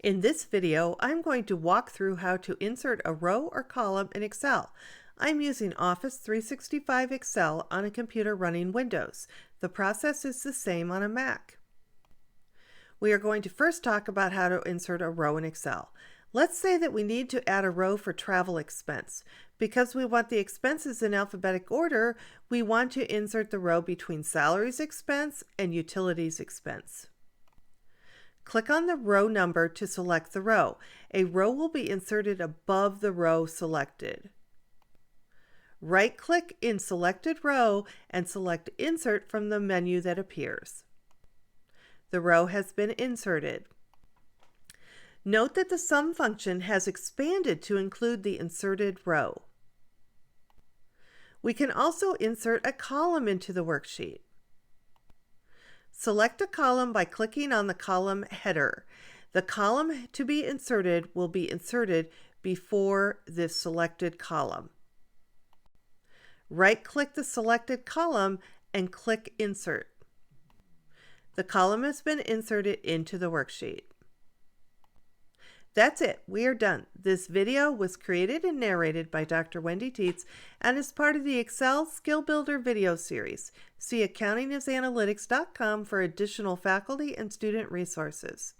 In this video, I'm going to walk through how to insert a row or column in Excel. I'm using Office 365 Excel on a computer running Windows. The process is the same on a Mac. We are going to first talk about how to insert a row in Excel. Let's say that we need to add a row for travel expense. Because we want the expenses in alphabetic order, we want to insert the row between salaries expense and utilities expense. Click on the row number to select the row. A row will be inserted above the row selected. Right-click in selected row and select Insert from the menu that appears. The row has been inserted. Note that the sum function has expanded to include the inserted row. We can also insert a column into the worksheet. Select a column by clicking on the column header. The column to be inserted will be inserted before this selected column. Right-click the selected column and click Insert. The column has been inserted into the worksheet. That's it. We are done. This video was created and narrated by Dr. Wendy Tietz and is part of the Excel Skill Builder video series. See accountingisanalytics.com for additional faculty and student resources.